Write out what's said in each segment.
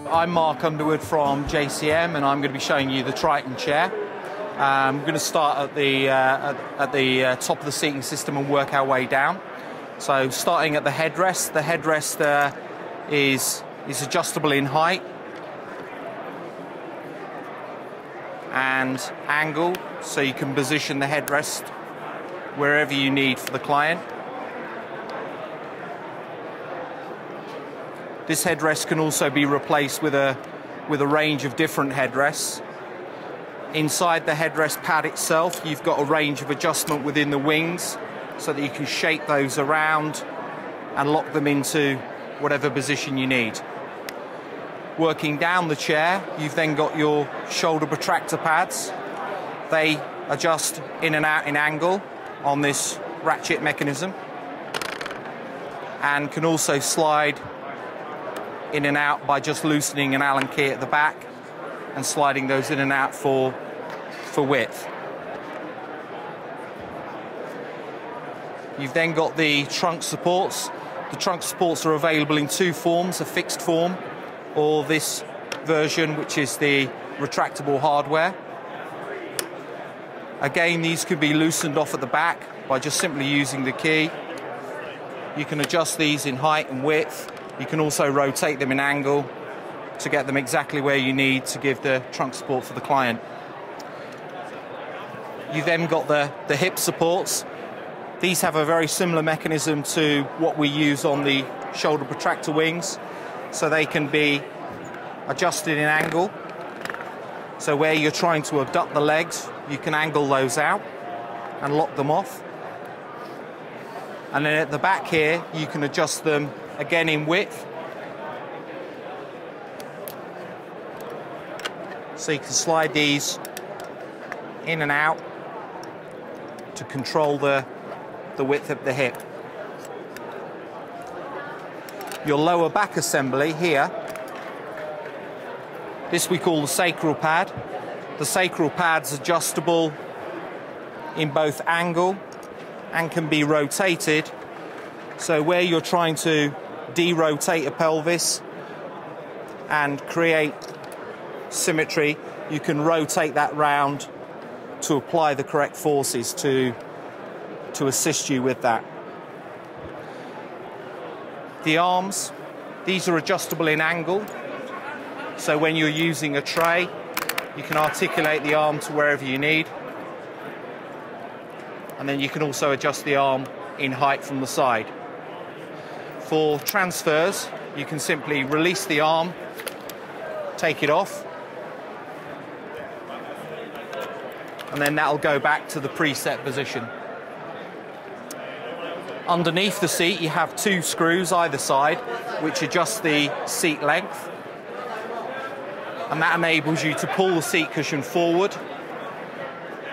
I'm Mark Underwood from JCM, and I'm going to be showing you the Triton chair. I'm going to start at the top of the seating system and work our way down. So starting at the headrest. The headrest is adjustable in height and angle, so you can position the headrest wherever you need for the client. This headrest can also be replaced with a range of different headrests. Inside the headrest pad itself, you've got a range of adjustment within the wings so that you can shape those around and lock them into whatever position you need. Working down the chair, you've then got your shoulder protractor pads. They adjust in and out in angle on this ratchet mechanism and can also slide in and out by just loosening an Allen key at the back and sliding those in and out for width. You've then got the trunk supports. The trunk supports are available in two forms, a fixed form or this version, which is the retractable hardware. Again, these could be loosened off at the back by just simply using the key. You can adjust these in height and width. You can also rotate them in angle to get them exactly where you need to give the trunk support for the client. You've then got the hip supports. These have a very similar mechanism to what we use on the shoulder protractor wings, so they can be adjusted in angle. So where you're trying to abduct the legs, you can angle those out and lock them off. And then at the back here, you can adjust them again in width. So you can slide these in and out to control the width of the hip. Your lower back assembly here, this we call the Sacral Pad. The Sacral Pad's adjustable in both angle and can be rotated. So where you're trying to de-rotate a pelvis and create symmetry, you can rotate that round to apply the correct forces to assist you with that. The arms, these are adjustable in angle. So when you're using a tray, you can articulate the arm to wherever you need. And then you can also adjust the arm in height from the side. For transfers, you can simply release the arm, take it off, and then that'll go back to the preset position. Underneath the seat, you have two screws either side, which adjust the seat length. And that enables you to pull the seat cushion forward,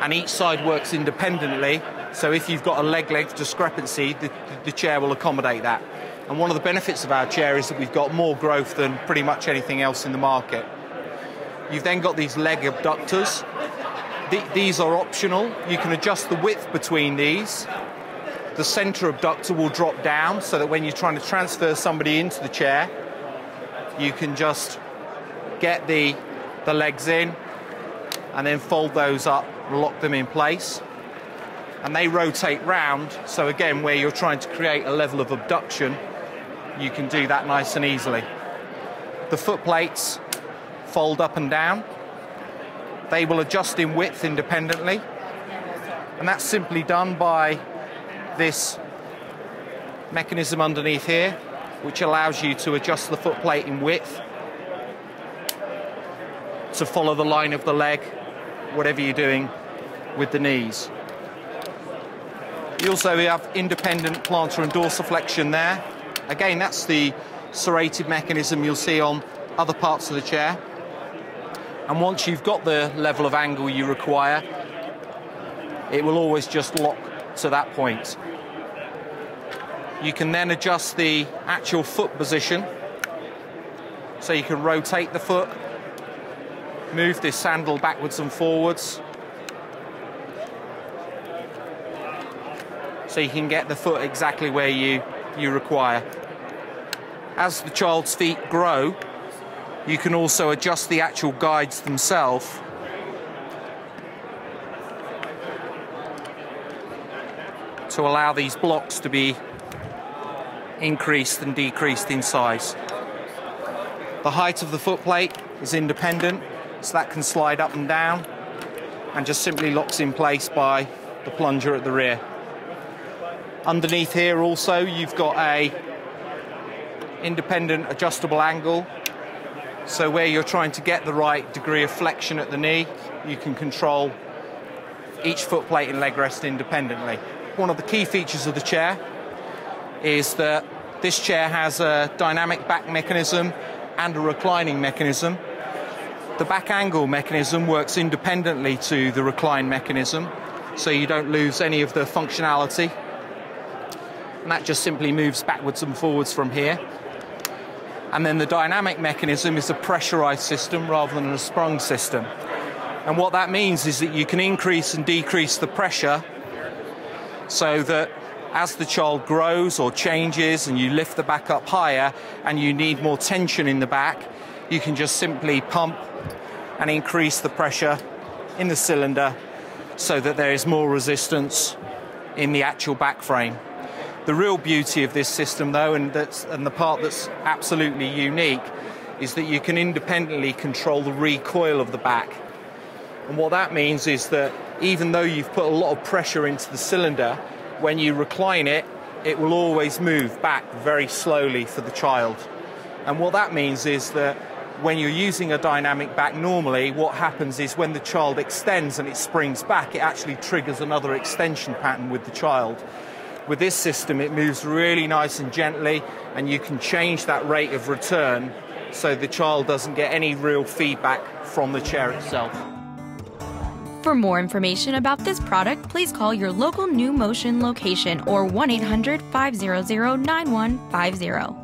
and each side works independently. So if you've got a leg length discrepancy, the chair will accommodate that. And one of the benefits of our chair is that we've got more growth than pretty much anything else in the market. You've then got these leg abductors. These are optional. You can adjust the width between these. The center abductor will drop down so that when you're trying to transfer somebody into the chair, you can just get the legs in and then fold those up and lock them in place. And they rotate round, so again, where you're trying to create a level of abduction, you can do that nice and easily. The foot plates fold up and down. They will adjust in width independently, and that's simply done by this mechanism underneath here, which allows you to adjust the foot plate in width to follow the line of the leg, whatever you're doing with the knees. You also have independent plantar and dorsiflexion there. Again, that's the serrated mechanism you'll see on other parts of the chair. And once you've got the level of angle you require, it will always just lock to that point. You can then adjust the actual foot position. So you can rotate the foot, move this sandal backwards and forwards, so you can get the foot exactly where you require. As the child's feet grow, You can also adjust the actual guides themselves to allow these blocks to be increased and decreased in size. The height of the footplate is independent, so that can slide up and down and just simply locks in place by the plunger at the rear. Underneath here also you've got a independent adjustable angle, so where you're trying to get the right degree of flexion at the knee, you can control each footplate and leg rest independently. One of the key features of the chair is that this chair has a dynamic back mechanism and a reclining mechanism. The back angle mechanism works independently to the recline mechanism, so you don't lose any of the functionality. And that just simply moves backwards and forwards from here. And then the dynamic mechanism is a pressurized system rather than a sprung system. And what that means is that you can increase and decrease the pressure so that as the child grows or changes and you lift the back up higher and you need more tension in the back, you can just simply pump and increase the pressure in the cylinder so that there is more resistance in the actual back frame. The real beauty of this system though, and the part that's absolutely unique, is that you can independently control the recoil of the back. And what that means is that even though you've put a lot of pressure into the cylinder, when you recline it, it will always move back very slowly for the child. And what that means is that when you're using a dynamic back normally, what happens is when the child extends and it springs back, it actually triggers another extension pattern with the child. With this system, it moves really nice and gently, and you can change that rate of return so the child doesn't get any real feedback from the chair itself. For more information about this product, please call your local New Motion location or 1-800-500-9150.